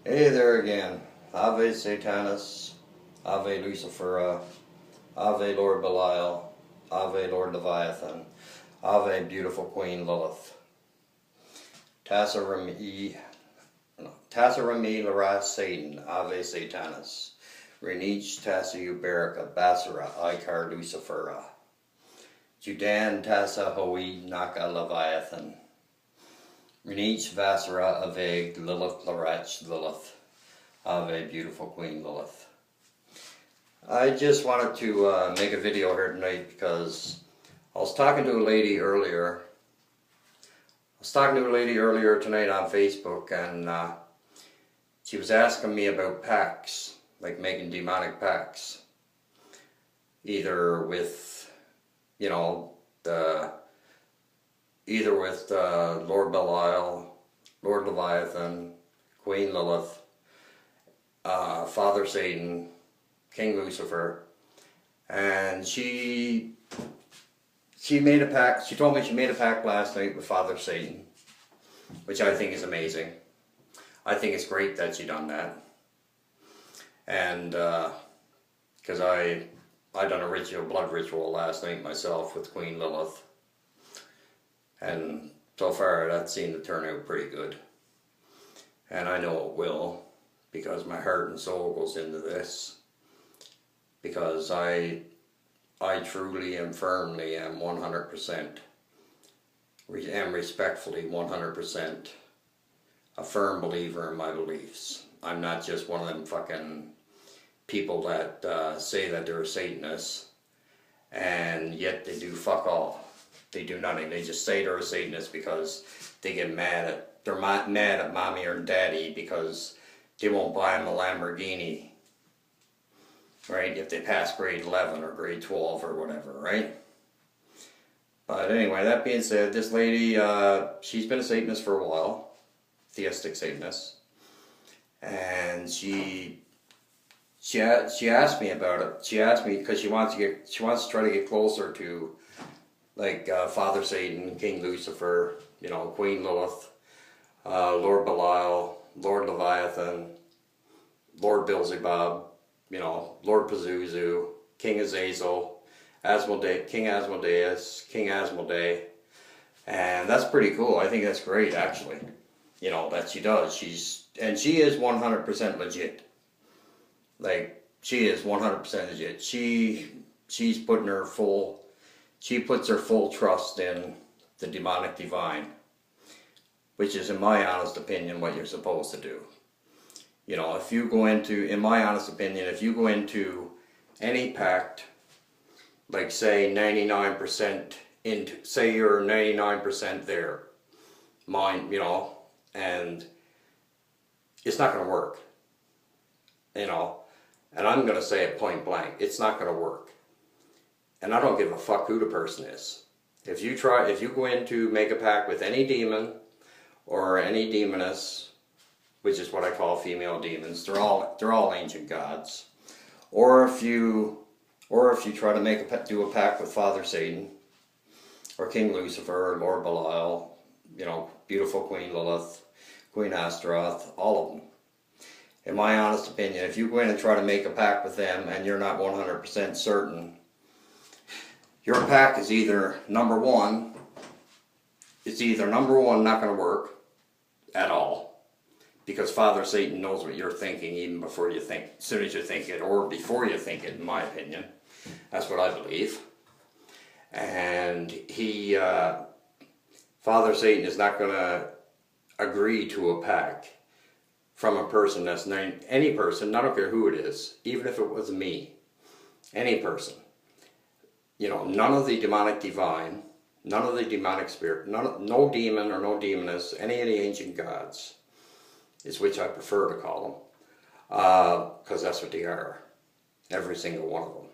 Hey there again. Ave Satanis, Ave Lucifera, Ave Lord Belial, Ave Lord Leviathan, Ave Beautiful Queen Lilith. Tasarami Laras Satan, Ave Satanis. Renich Tassa Uberica, Basara, Icar Lucifera. Judan Tassa Hoi Naka Leviathan. Renich Vasara Aveg Lilith Larach Lilith. Ave Beautiful Queen Lilith. I just wanted to make a video here tonight because I was talking to a lady earlier. Tonight on Facebook, and she was asking me about pacts, like making demonic pacts, either with, you know, Lord Belial, Lord Leviathan, Queen Lilith, Father Satan, King Lucifer, and she made a pact. She told me she made a pact last night with Father Satan, which I think is amazing. I think it's great that she done that, and because I done a blood ritual last night myself with Queen Lilith, and so far that seemed to turn out pretty good, and I know it will, because my heart and soul goes into this, because I truly and firmly am 100%, and respectfully 100% a firm believer in my beliefs. I'm not just one of them fucking people that say that they're Satanists and yet they do fuck all. They do nothing. They just say they're a Satanist because they get they're mad at mommy or daddy because they won't buy them a Lamborghini, right, if they pass grade 11 or grade 12 or whatever, right? But anyway, that being said, this lady, she's been a Satanist for a while, Theistic Satanist, and she asked me about it. She asked me because she wants to try to get closer to, like, Father Satan, King Lucifer, you know, Queen Lilith, Lord Belial, Lord Leviathan, Lord Beelzebub, you know, Lord Pazuzu, King Azazel, King Asmodeus, King Asmodee, and that's pretty cool. I think that's great, actually, you know, that she does. She is 100% legit. Like, she is 100% legit. She puts her full trust in the demonic divine, which is, in my honest opinion, what you're supposed to do. You know, if you go into, in my honest opinion, if you go into any pact, like say 99% into, say you're 99% there, mind, you know, and it's not going to work, you know, and I'm going to say it point blank, it's not going to work. And I don't give a fuck who the person is. If you go in to make a pact with any demon or any demoness, which is what I call female demons, they're all ancient gods, or if you try to do a pact with Father Satan or King Lucifer or Lord Belial, you know, beautiful Queen Lilith, Queen Astaroth, all of them. In my honest opinion, if you go in and try to make a pact with them and you're not 100% certain, your pact is either number one not going to work at all, because Father Satan knows what you're thinking even before you think, as soon as you think it, or before you think it, in my opinion. That's what I believe. And Father Satan is not going to agree to a pact from a person that's any person, I don't care who it is, even if it was me, any person. You know, none of the demonic divine, none of the demonic spirit, no demon or no demoness, any of the ancient gods, is which I prefer to call them, because that's what they are, every single one of them.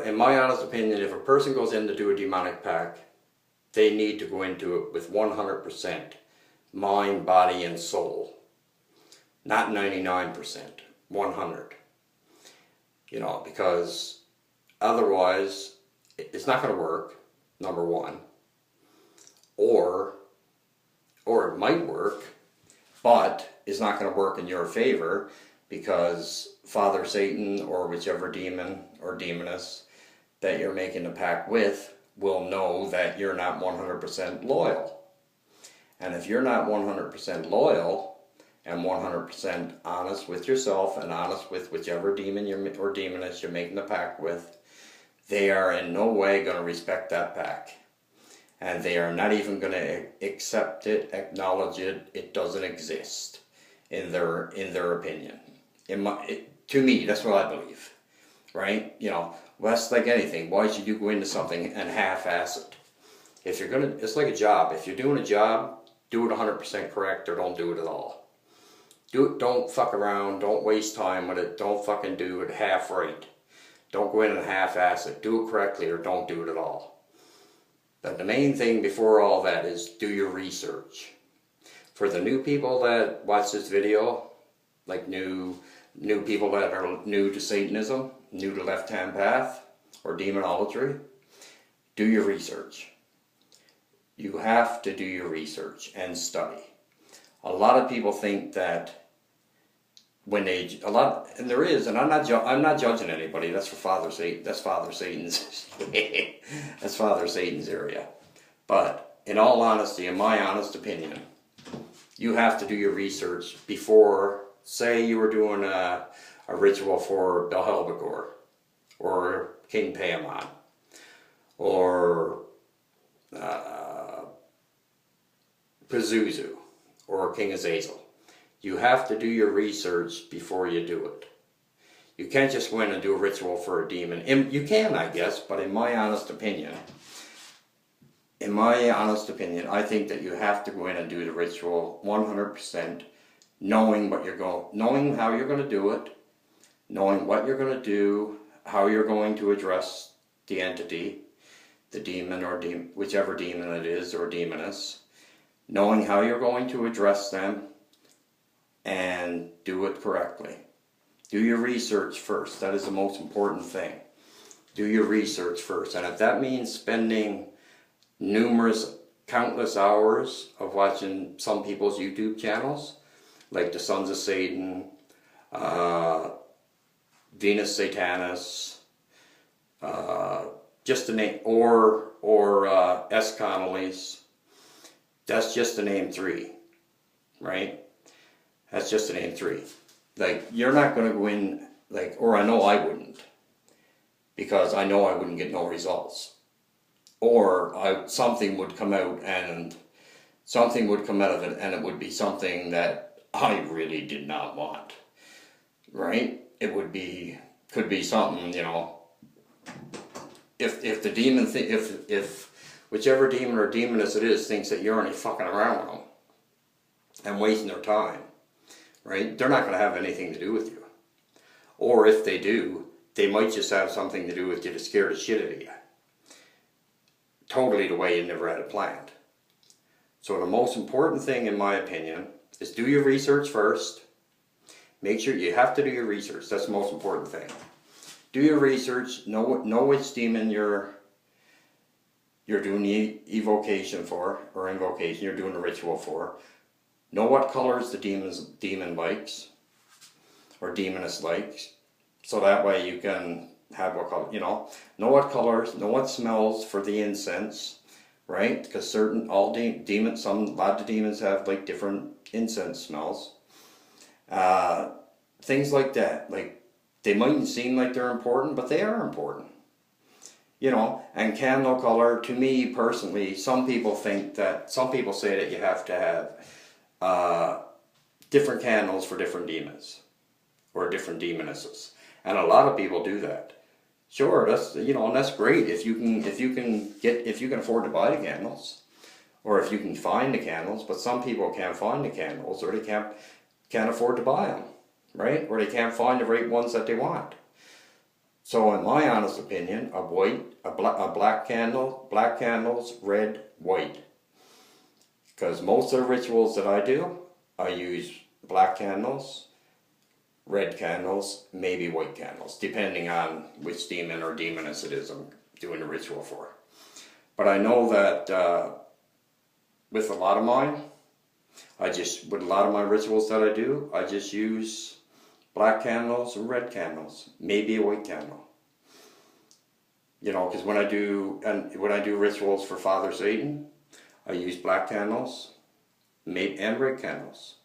In my honest opinion, if a person goes in to do a demonic pact, they need to go into it with 100% mind, body, and soul, not 99%, 100. You know, because otherwise it's not going to work, number one, or it might work, but is not going to work in your favor, because Father Satan or whichever demon or demoness that you're making a pact with will know that you're not 100% loyal. And if you're not 100% loyal and 100% honest with yourself and honest with whichever demon or demoness you're making the pact with, they are in no way going to respect that pact. And they are not even going to accept it, acknowledge it. It doesn't exist in their opinion. To me, that's what I believe, right? You know, well, that's like anything. Why should you go into something and half-ass it? If you're gonna, it's like a job. If you're doing a job, do it 100% correct, or don't do it at all. Don't fuck around. Don't waste time with it. Don't fucking do it half right. Don't go in and half-ass it. Do it correctly, or don't do it at all. But the main thing before all that is do your research. For the new people that watch this video, like new people that are new to Satanism, new to left-hand path, or demonolatry, do your research. You have to do your research and study. A lot of people think that when they, and there is, and I'm not judging anybody. That's for Father Satan. That's Father Satan's. That's Father Satan's area. But in all honesty, in my honest opinion, you have to do your research before. Say you were doing a ritual for Belhelbegor, or King Paimon, or Pazuzu, or King Azazel. You have to do your research before you do it. You can't just go in and do a ritual for a demon. You can, I guess, but in my honest opinion, I think that you have to go in and do the ritual 100%, knowing how you're going to do it, knowing what you're going to do, how you're going to address the entity, the demon or whichever demon it is or demoness, knowing how you're going to address them, and do it correctly. Do your research first. That is the most important thing. Do your research first. And if that means spending countless hours of watching some people's YouTube channels, like the Sons of Satan, Venus Satanis, just to name, or S. Connolly's, that's just to name 3, right? That's just to name 3. Like, you're not going to go in, like, or I know I wouldn't, because I know I wouldn't get no results. Or something would come out, and something would come out of it, and it would be something that I really did not want, right? It could be something, you know, if the demon, if whichever demon or demoness it is thinks that you're only fucking around with them and wasting their time, right? They're not going to have anything to do with you. Or if they do, they might just have something to do with you to scare the shit out of you. Totally the way you never had it planned. So the most important thing, in my opinion, is do your research first. Make sure you have to do your research. That's the most important thing. Do your research. Know which demon you're doing the evocation for, or invocation. You're doing the ritual for. Know what colors the demon likes, or demoness likes, so that way you can have what color, you know what colors, know what smells for the incense, right? Because a lot of the demons have like different incense smells. Things like that. Like, they mightn't seem like they're important, but they are important. You know, and candle color, to me personally, some people say that you have to have different candles for different demons or different demonesses, and a lot of people do that. Sure, that's, you know, and that's great if you can afford to buy the candles, or if you can find the candles. But some people can't find the candles, or they can't afford to buy them, right? Or they can't find the right ones that they want. So in my honest opinion, black candles, red, white. Because most of the rituals that I do, I use black candles, red candles, maybe white candles, depending on which demon or demoness it is I'm doing a ritual for. But I know that with a lot of mine, With a lot of my rituals that I do, I just use black candles and red candles, maybe a white candle. You know, because when I do rituals for Father Satan, I use black candles and red candles.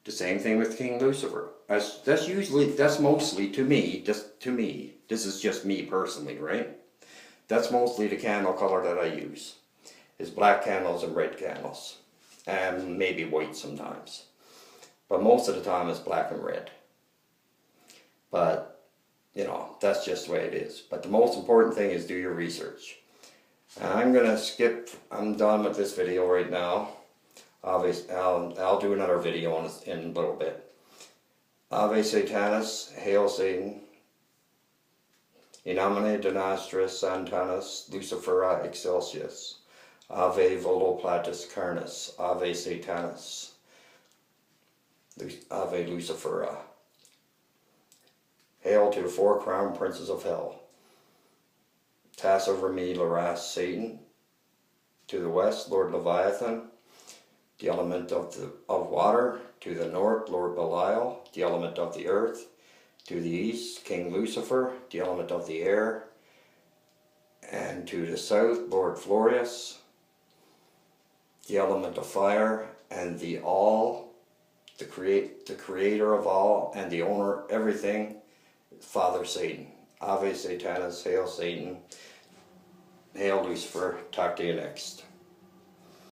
The same thing with King Lucifer. That's mostly to me, this is just me personally, right? That's mostly the candle color that I use, is black candles and red candles. And maybe white sometimes. But most of the time it's black and red. But, you know, that's just the way it is. But the most important thing is do your research. And I'm done with this video right now. Obviously, I'll do another video on it in a little bit. Ave Satanis, Hail Satan. In nomine Dinastris Satanas, Lucifera Excelsius. Ave Voloplatus Carnus, Ave Satanis, Ave Lucifera. Hail to the 4 crown princes of hell. Pass over me, Laras, Satan. To the west, Lord Leviathan, the element of water. To the north, Lord Belial, the element of the earth. To the east, King Lucifer, the element of the air. And to the south, Lord Florius, the element of fire, and the creator of all, and the owner of everything, Father Satan. Ave Satanas, Hail Satan, Hail Lucifer. Talk to you next.